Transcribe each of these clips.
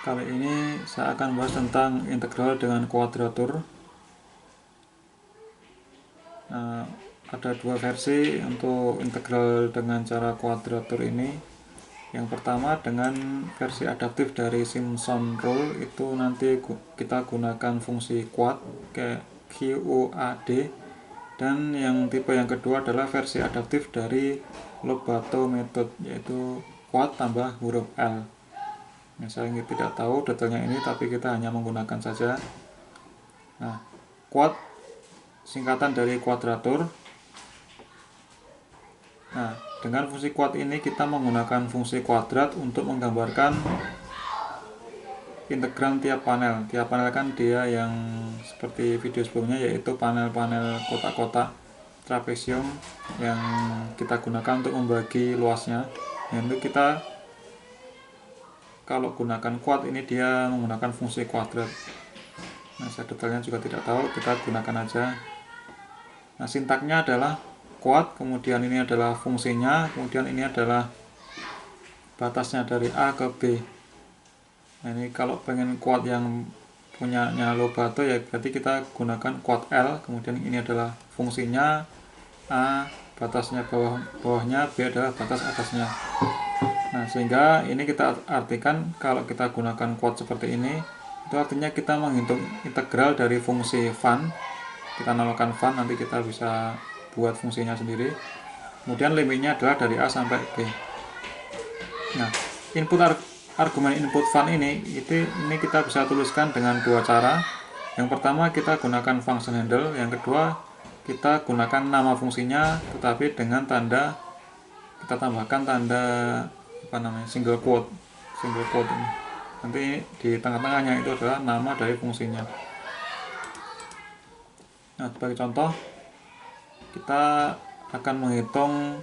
Kali ini saya akan bahas tentang integral dengan kuadratur. Nah, ada dua versi untuk integral dengan cara kuadratur ini. Yang pertama dengan versi adaptif dari Simpson Rule, itu nanti kita gunakan fungsi quad kayak QUAD, dan yang tipe yang kedua adalah versi adaptif dari Lobato method, yaitu quad tambah huruf L. Nah, saya tidak tahu detailnya ini, tapi kita hanya menggunakan saja. Nah, quad singkatan dari kuadratur. Nah, dengan fungsi quad ini kita menggunakan fungsi kuadrat untuk menggambarkan integran tiap panel. Tiap panel kan dia yang seperti video sebelumnya, yaitu panel-panel kotak-kotak trapesium yang kita gunakan untuk membagi luasnya. Yaitu kita kalau gunakan quad ini dia menggunakan fungsi kuadrat. Nah, saya detailnya juga tidak tahu, kita gunakan aja. Nah, sintaknya adalah quad, kemudian ini adalah fungsinya, kemudian ini adalah batasnya dari A ke B. Nah, ini kalau pengen quad yang punyanya Lobato, ya berarti kita gunakan quad L, kemudian ini adalah fungsinya, A batasnya bawahnya, B adalah batas atasnya. Nah, sehingga ini kita artikan kalau kita gunakan quad seperti ini, itu artinya kita menghitung integral dari fungsi fun. Kita namakan fun, nanti kita bisa buat fungsinya sendiri. Kemudian limitnya adalah dari A sampai B. Nah, argumen input fun ini kita bisa tuliskan dengan dua cara. Yang pertama kita gunakan function handle, yang kedua kita gunakan nama fungsinya tetapi dengan tanda, kita tambahkan tanda single quote ini. Nanti di tengah-tengahnya itu adalah nama dari fungsinya. Nah, sebagai contoh kita akan menghitung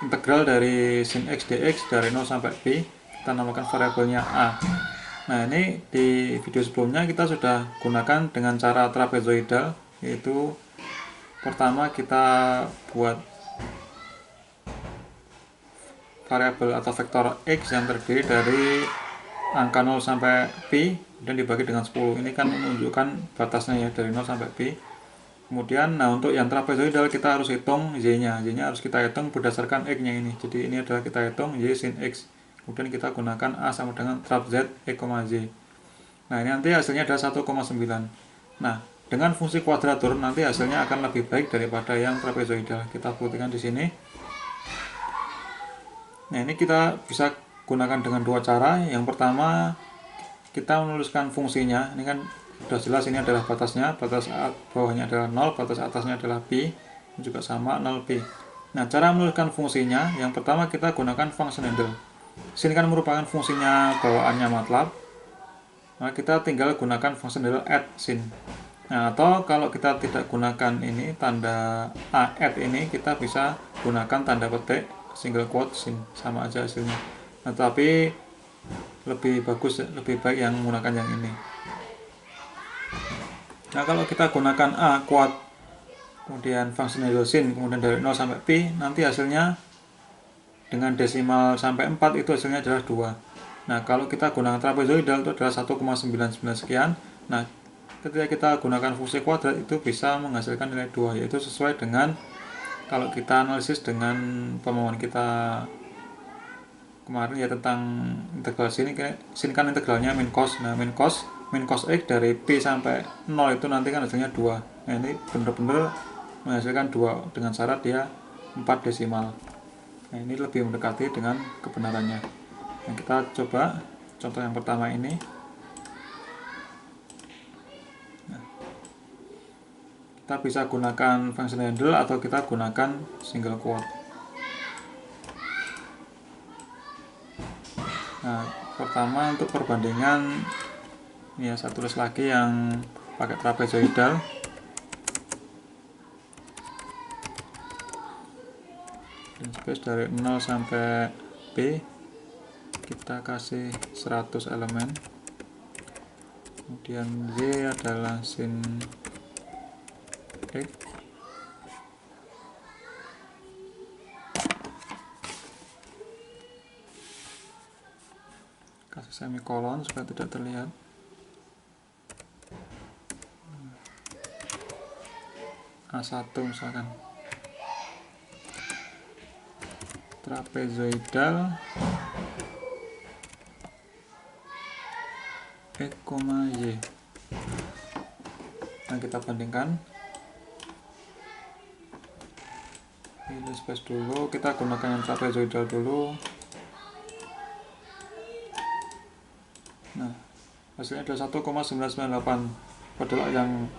integral dari sin x dx dari 0 sampai b. Kita namakan variabelnya a. Nah, ini di video sebelumnya kita sudah gunakan dengan cara trapezoidal, yaitu pertama kita buat variabel atau vektor x yang terdiri dari angka 0 sampai pi dan dibagi dengan 10. Ini kan menunjukkan batasnya ya, dari 0 sampai pi. Kemudian, nah untuk yang trapezoidal kita harus hitung y-nya. Y-nya harus kita hitung berdasarkan x-nya ini. Jadi ini adalah kita hitung y sin x. Kemudian kita gunakan a sama dengan trap z e, z. Nah, ini nanti hasilnya adalah 1,9. Nah, dengan fungsi kuadratur nanti hasilnya akan lebih baik daripada yang trapezoidal. Kita buktikan di sini. Nah, ini kita bisa gunakan dengan dua cara. Yang pertama, kita menuliskan fungsinya. Ini kan sudah jelas, ini adalah batasnya. Batas bawahnya adalah 0, batas atasnya adalah pi. Ini juga sama, 0 pi. Nah, cara menuliskan fungsinya, yang pertama kita gunakan function handle. Sini kan merupakan fungsinya bawaannya MATLAB. Nah, kita tinggal gunakan function handle add sin. Nah, atau kalau kita tidak gunakan ini, tanda add ini, kita bisa gunakan tanda petik single quote sin, sama aja hasilnya. Nah, tapi lebih baik yang menggunakan yang ini. Nah, kalau kita gunakan a quad kemudian function handle sin, kemudian dari 0 sampai pi, nanti hasilnya dengan desimal sampai 4 itu hasilnya adalah 2. Nah, kalau kita gunakan trapezoidal itu adalah 1,99 sekian. Nah, ketika kita gunakan fungsi kuadrat itu bisa menghasilkan nilai 2, yaitu sesuai dengan kalau kita analisis dengan pemahaman kita kemarin ya tentang integral sin kan integralnya min cos. Nah, min cos x dari pi sampai 0 itu nanti kan hasilnya 2. Nah, ini benar-benar menghasilkan 2 dengan syarat dia 4 desimal. Nah, ini lebih mendekati dengan kebenarannya. Nah, kita coba contoh yang pertama ini. Nah, kita bisa gunakan function handle atau kita gunakan single quote. Nah, pertama untuk perbandingan, ya saya tulis lagi yang pakai trapezoidal. Dan space dari 0 sampai B kita kasih 100 elemen. Kemudian Y adalah sin X. kasih semikolon supaya tidak terlihat. A1 misalkan, trapezoidal X, Y. Nah, kita bandingkan. Pilih space dulu, kita gunakan yang trapezoidal dulu. Nah, hasilnya adalah 1,998, padahal yang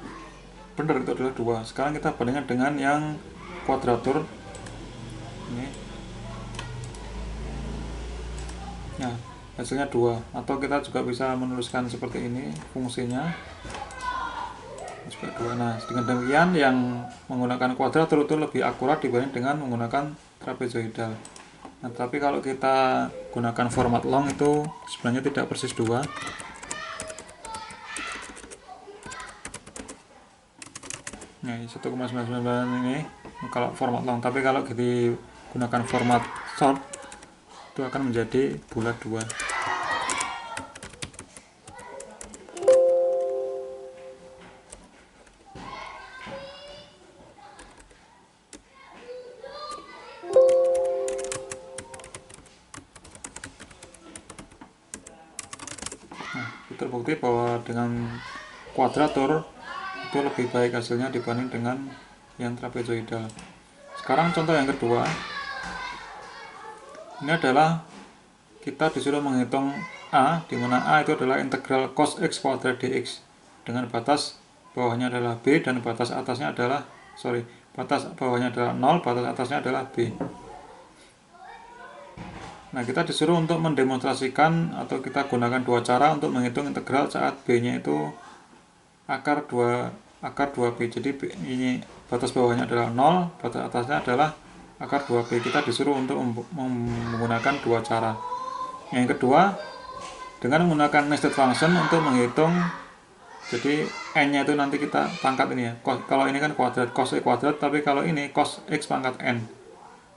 benar itu adalah 2. Sekarang kita bandingkan dengan yang kuadratur ini. Nah, hasilnya 2. Atau kita juga bisa menuliskan seperti ini fungsinya juga 2. Nah, dengan demikian yang menggunakan kuadratur itu lebih akurat dibanding dengan menggunakan trapezoidal. Nah, tapi kalau kita gunakan format long itu sebenarnya tidak persis 2. Nah, 1,999 ini kalau format long, tapi kalau digunakan format short itu akan menjadi bulat 2. Nah, terbukti bahwa dengan kuadratur itu lebih baik hasilnya dibanding dengan yang trapezoidal. Sekarang contoh yang kedua. Ini adalah kita disuruh menghitung A, di mana A itu adalah integral cos x kuadrat dx dengan batas bawahnya adalah B dan batas atasnya adalah batas bawahnya adalah 0, batas atasnya adalah B. Nah, kita disuruh untuk mendemonstrasikan atau kita gunakan dua cara untuk menghitung integral saat B-nya itu akar 2B. Jadi ini batas bawahnya adalah 0, batas atasnya adalah akar 2B. Kita disuruh untuk menggunakan dua cara. Yang kedua, dengan menggunakan nested function untuk menghitung, jadi n nya itu nanti kita pangkat ini ya. Kalau ini kan kuadrat, cos x kuadrat, tapi kalau ini cos x pangkat n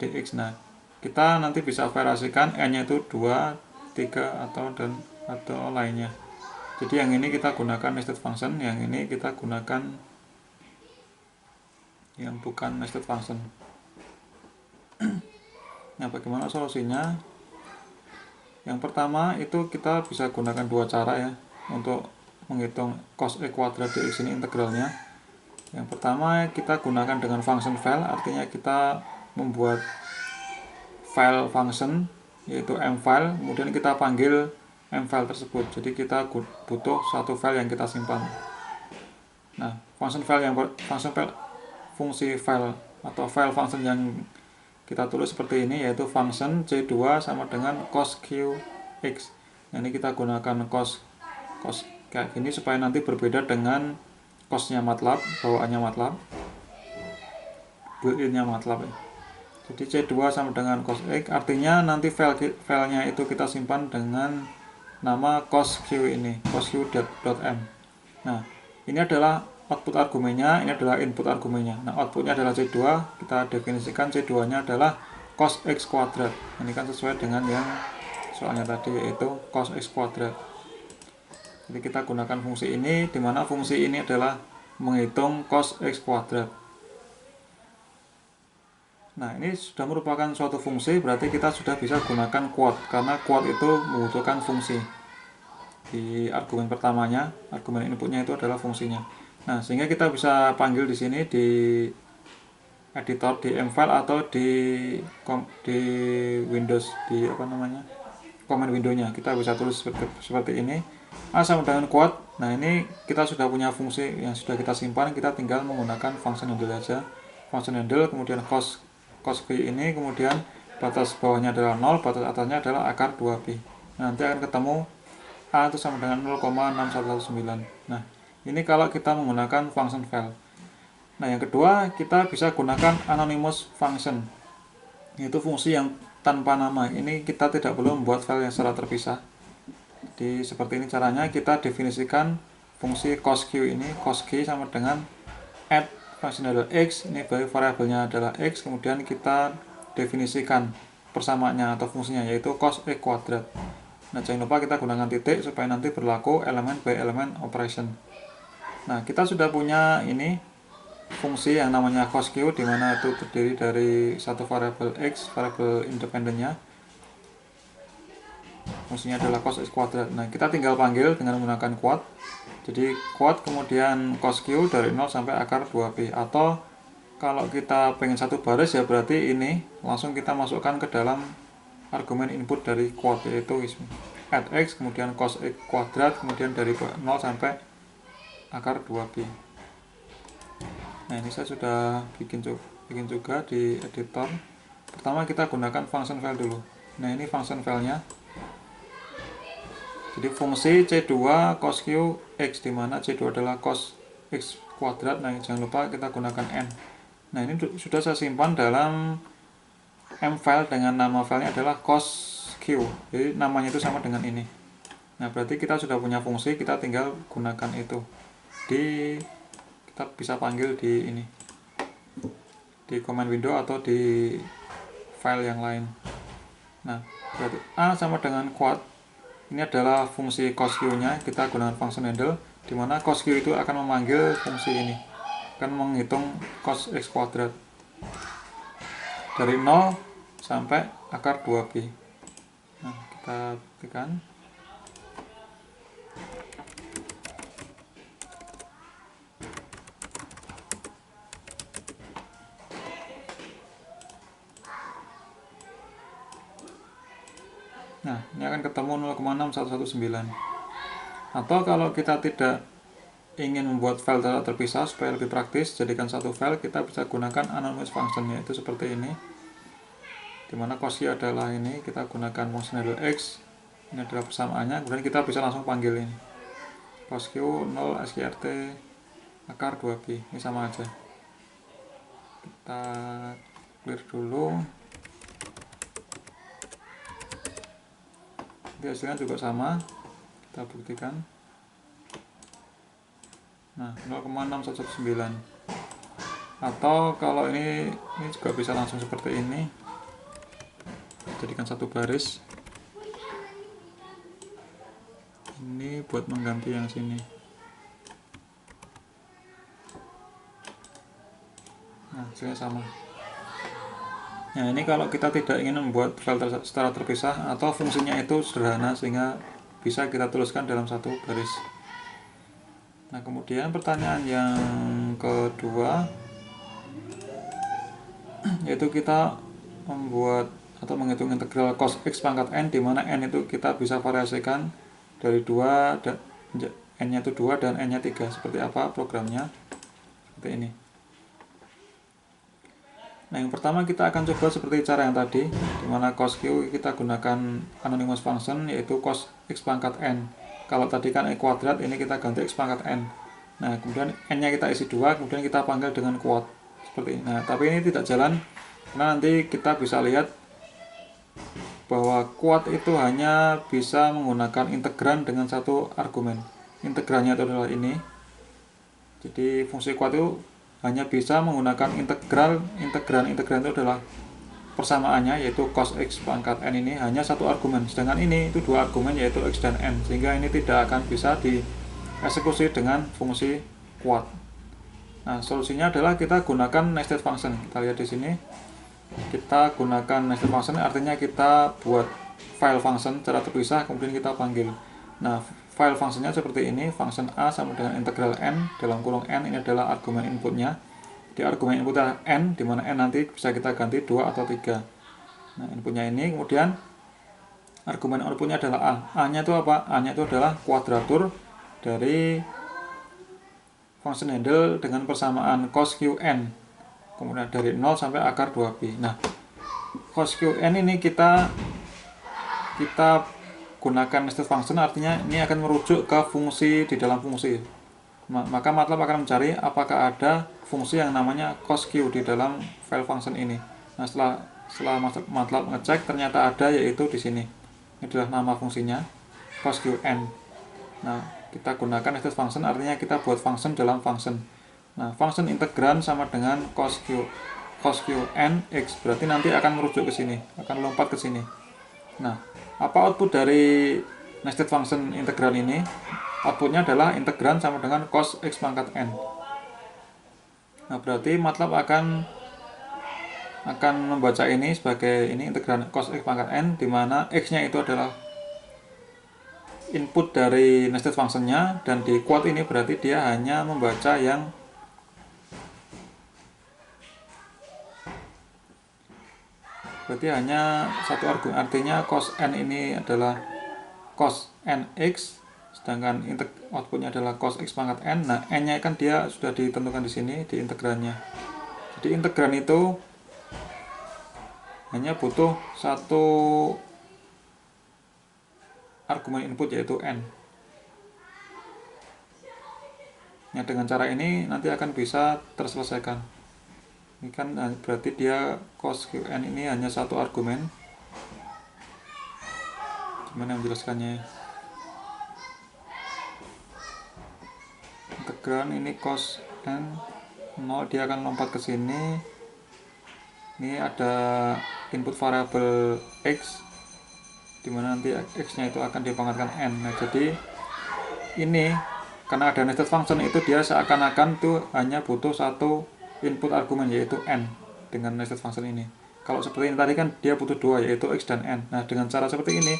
dx. Nah, kita nanti bisa variasikan n nya itu 2, 3 atau lainnya. Jadi yang ini kita gunakan nested function, yang ini kita gunakan yang bukan nested function. Nah, bagaimana solusinya? Yang pertama itu kita bisa gunakan dua cara ya untuk menghitung cos x kuadrat dx ini integralnya. Yang pertama kita gunakan dengan function file, artinya kita membuat file function yaitu mfile, kemudian kita panggil mfile tersebut. Jadi kita butuh satu file yang kita simpan. Nah, fungsi file atau file function yang kita tulis seperti ini, yaitu function C2 sama dengan cos qx. Nah, ini kita gunakan cos kayak gini supaya nanti berbeda dengan cosnya MATLAB, bawaannya MATLAB, built-innya MATLAB ya. Jadi C2 sama dengan cos x, artinya nanti filenya itu kita simpan dengan nama cos q ini, cosq.m. Nah, ini adalah output argumennya, ini adalah input argumennya. Nah, outputnya adalah C2, kita definisikan C2-nya adalah cos x kuadrat. Ini kan sesuai dengan yang soalnya tadi, yaitu cos x kuadrat. Jadi kita gunakan fungsi ini, di mana fungsi ini adalah menghitung cos x kuadrat. Nah, ini sudah merupakan suatu fungsi, berarti kita sudah bisa gunakan quote, karena quote itu membutuhkan fungsi. Di argumen pertamanya, argumen inputnya itu adalah fungsinya. Nah, sehingga kita bisa panggil di sini di editor, di mfile atau di Windows, di command window-nya. Kita bisa tulis seperti ini. A sama dengan quote. Nah, ini kita sudah punya fungsi yang sudah kita simpan, kita tinggal menggunakan function handle aja. Function handle, kemudian cos q ini, kemudian batas bawahnya adalah 0, batas atasnya adalah akar 2b. Nah, nanti akan ketemu A itu sama dengan 0,6119. Nah, ini kalau kita menggunakan function file. Nah, yang kedua, kita bisa gunakan anonymous function, yaitu fungsi yang tanpa nama. Ini kita tidak perlu membuat file yang secara terpisah. Jadi seperti ini caranya, kita definisikan fungsi cos q ini, cos q sama dengan add function adalah x, ini variabelnya adalah x, kemudian kita definisikan persamaannya atau fungsinya, yaitu cos x kuadrat. Nah, jangan lupa kita gunakan titik supaya nanti berlaku elemen by elemen operation. Nah, kita sudah punya ini fungsi yang namanya cosq, di mana itu terdiri dari satu variabel x, variabel independennya. Fungsinya adalah cos x kuadrat. Nah, kita tinggal panggil dengan menggunakan quad. Jadi quad kemudian cosq dari 0 sampai akar 2pi. Atau kalau kita pengen satu baris ya berarti ini langsung kita masukkan ke dalam argumen input dari quad, yaitu add x kemudian cos x kuadrat kemudian dari 0 sampai akar 2pi. Nah, ini saya sudah bikin juga di editor. Pertama kita gunakan function file dulu. Nah, ini function filenya. Jadi fungsi C2 cosq x, di mana C2 adalah cos x kuadrat. Nah, jangan lupa kita gunakan n. Nah, ini sudah saya simpan dalam m file dengan nama filenya adalah cosq. Jadi namanya itu sama dengan ini. Nah, berarti kita sudah punya fungsi, kita tinggal gunakan itu. Kita bisa panggil di ini, di command window atau di file yang lain. Nah, berarti A sama dengan quad. Ini adalah fungsi cosq-nya, kita gunakan function handle, di mana cosq itu akan memanggil fungsi ini, akan menghitung cos x kuadrat dari 0 sampai akar 2pi. Nah, kita tekan. Nah, ini akan ketemu 0,6119. Atau kalau kita tidak ingin membuat file terpisah supaya lebih praktis, jadikan satu file, kita bisa gunakan anonymous function, yaitu seperti ini. Dimana cosq adalah ini, kita gunakan function handle x, ini adalah persamaannya, kemudian kita bisa langsung panggil ini. Cosq 0 sqrt akar 2pi, ini sama aja. Kita clear dulu. Jadi hasilnya juga sama, kita buktikan. Nah, 0,6119. Atau kalau ini juga bisa langsung seperti ini, jadikan satu baris. Ini buat mengganti yang sini. Nah, hasilnya sama. Nah, ini kalau kita tidak ingin membuat file secara terpisah atau fungsinya itu sederhana sehingga bisa kita tuliskan dalam satu baris. Nah, kemudian pertanyaan yang kedua, yaitu kita membuat atau menghitung integral cos x pangkat n, di mana n itu kita bisa variasikan dari 2 dan n-nya itu 2 dan n-nya 3. Seperti apa programnya? Seperti ini. Nah, yang pertama kita akan coba seperti cara yang tadi, di mana cosq kita gunakan anonymous function, yaitu cos x pangkat n. Kalau tadi kan e kuadrat, ini kita ganti x pangkat n. Nah, kemudian n-nya kita isi 2, kemudian kita panggil dengan quad. Seperti ini. Nah, tapi ini tidak jalan, karena nanti kita bisa lihat bahwa quad itu hanya bisa menggunakan integran dengan satu argumen. Integrannya itu adalah ini. Jadi fungsi quad itu hanya bisa menggunakan integran itu adalah persamaannya, yaitu cos x pangkat n ini hanya satu argumen, sedangkan ini itu dua argumen, yaitu x dan n, sehingga ini tidak akan bisa dieksekusi dengan fungsi quad. Nah, solusinya adalah kita gunakan nested function. Kita lihat di sini, kita gunakan nested function, artinya kita buat file function secara terpisah kemudian kita panggil. Nah, file fungsinya seperti ini, function A sama dengan integral n dalam kurung n, ini adalah argumen inputnya. Di argumen inputnya n, di mana n nanti bisa kita ganti 2 atau 3. Nah, inputnya ini, kemudian argumen outputnya adalah A. A-nya itu apa? A-nya itu adalah kuadratur dari function handle dengan persamaan cosq n, kemudian dari 0 sampai akar 2pi. Nah, cosq n ini kita gunakan nested function, artinya ini akan merujuk ke fungsi di dalam fungsi. Maka MATLAB akan mencari apakah ada fungsi yang namanya cosq di dalam file function ini. Nah, setelah MATLAB ngecek, ternyata ada, yaitu di sini. Ini adalah nama fungsinya, cosq n. Nah, kita gunakan nested function, artinya kita buat function dalam function. Nah, function integran sama dengan cosq n x, berarti nanti akan merujuk ke sini, akan lompat ke sini. Nah, apa output dari nested function integran ini? Outputnya adalah integran sama dengan cos x pangkat n. Nah, berarti MATLAB akan membaca ini sebagai ini integran cos x pangkat n, di mana x-nya itu adalah input dari nested functionnya, dan di quote ini berarti dia hanya membaca yang berarti hanya satu argumen, artinya cos n ini adalah cos nx, sedangkan outputnya adalah cos x pangkat n. Nah, n-nya kan dia sudah ditentukan di sini di integrannya. Jadi integran itu hanya butuh satu argumen input yaitu n. Nah, dengan cara ini nanti akan bisa terselesaikan. Ini kan berarti dia cos qn ini hanya satu argumen. Gimana menjelaskannya? Integran ini cos n 0, dia akan lompat ke sini. Ini ada input variabel x, dimana nanti x-nya itu akan dipangkatkan n. Nah, jadi ini karena ada nested function itu dia seakan-akan tuh hanya butuh satu input argumen yaitu n dengan nested function ini. Kalau seperti ini tadi kan dia butuh dua yaitu x dan n. Nah, dengan cara seperti ini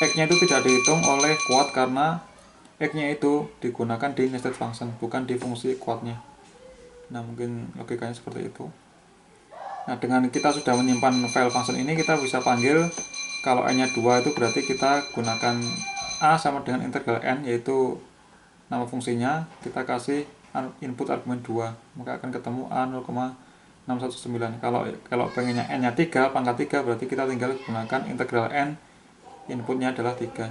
x-nya itu tidak dihitung oleh quote karena x-nya itu digunakan di nested function, bukan di fungsi quote-nya. Nah, mungkin logikanya seperti itu. Nah, dengan kita sudah menyimpan file function ini, kita bisa panggil kalau n-nya 2 itu berarti kita gunakan a sama dengan integral n, yaitu nama fungsinya, kita kasih input argumen 2, maka akan ketemu a 0,619. Kalau pengennya n-nya 3, pangkat 3, berarti kita tinggal gunakan integral n, inputnya adalah 3.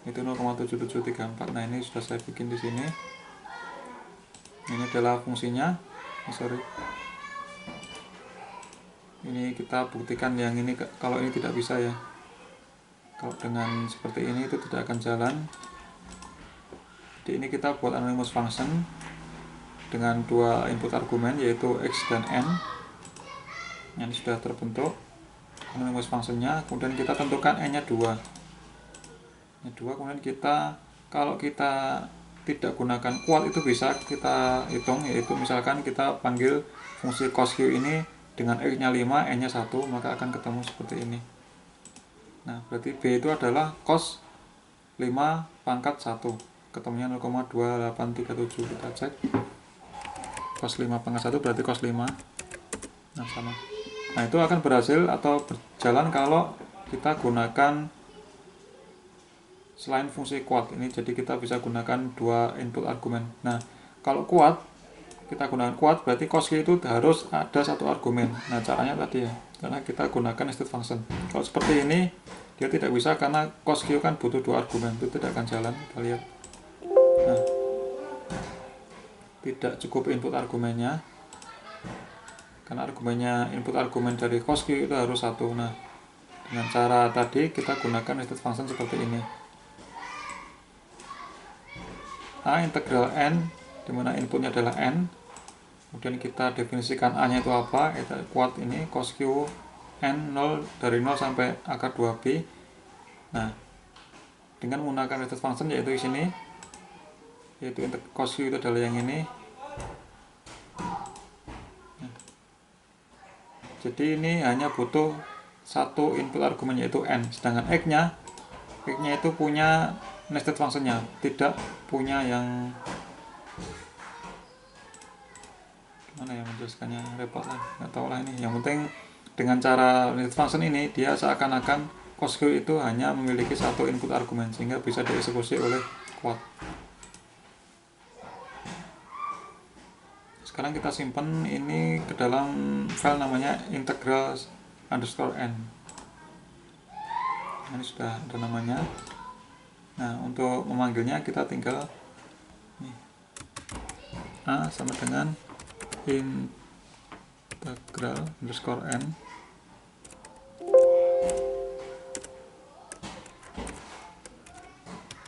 Itu 0,7734. Nah, ini sudah saya bikin di sini. Ini adalah fungsinya. Ini kita buktikan yang ini, kalau ini tidak bisa ya. Kalau dengan seperti ini itu tidak akan jalan. Jadi ini kita buat anonymous function dengan dua input argumen yaitu x dan n. Yang sudah terbentuk anonymous functionnya. Kemudian kita tentukan n-nya 2. Kemudian kalau kita tidak gunakan quote itu bisa kita hitung, yaitu misalkan kita panggil fungsi cos q ini dengan x-nya 5, n-nya 1, maka akan ketemu seperti ini. Nah, berarti b itu adalah cos 5 pangkat 1, ketemunya 0,2837. Kita cek cos 5 pangkat 1 berarti cos 5. Nah, sama. Nah, itu akan berhasil atau berjalan kalau kita gunakan selain fungsi quote ini. Jadi kita bisa gunakan dua input argumen. Nah, kalau quote kita gunakan quote berarti cos q itu harus ada satu argumen. Nah, caranya tadi ya, karena kita gunakan nested function. Kalau seperti ini dia tidak bisa karena cos q kan butuh dua argumen, itu tidak akan jalan. Kita lihat. Nah, tidak cukup input argumennya karena argumennya, input argumen dari cos q itu harus satu. Nah, dengan cara tadi kita gunakan nested function seperti ini. A integral n, dimana inputnya adalah n, kemudian kita definisikan a nya itu apa, itu quote ini cos q n 0 dari 0 sampai akar 2b. Nah, dengan menggunakan nested function yaitu di sini, yaitu cos q itu adalah yang ini. Nah, jadi ini hanya butuh satu input argumen yaitu n, sedangkan x-nya itu punya nested functionnya, tidak punya yang mana yang menjelaskannya, repot lah, nggak tahu lah ini. Yang penting dengan cara nested function ini dia seakan-akan cos q itu hanya memiliki satu input argumen sehingga bisa dieksekusi oleh quote. Sekarang kita simpan ini ke dalam file namanya integral_n. Ini sudah ada namanya. Nah, untuk memanggilnya kita tinggal nih, a sama dengan integral_n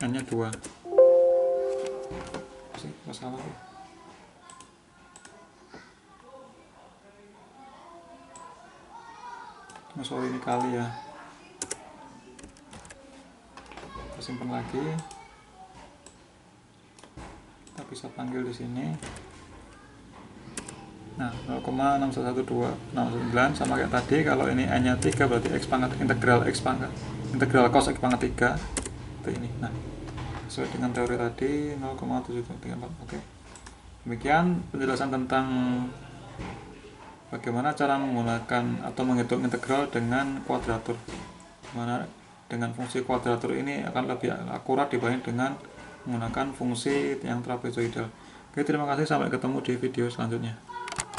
n-nya 2. Sih, masalah ya. Sorry ini kali ya. kita simpan lagi, kita bisa panggil di sini. Nah, 0,6112619 sama kayak tadi. Kalau ini n nya 3 berarti x pangkat integral cos x pangkat 3 itu ini. Nah, sesuai dengan teori tadi 0,734. Oke. Demikian penjelasan tentang bagaimana cara menggunakan atau menghitung integral dengan kuadratur. Dimana dengan fungsi kuadratur ini akan lebih akurat dibanding dengan menggunakan fungsi yang trapezoidal. Oke, terima kasih, sampai ketemu di video selanjutnya.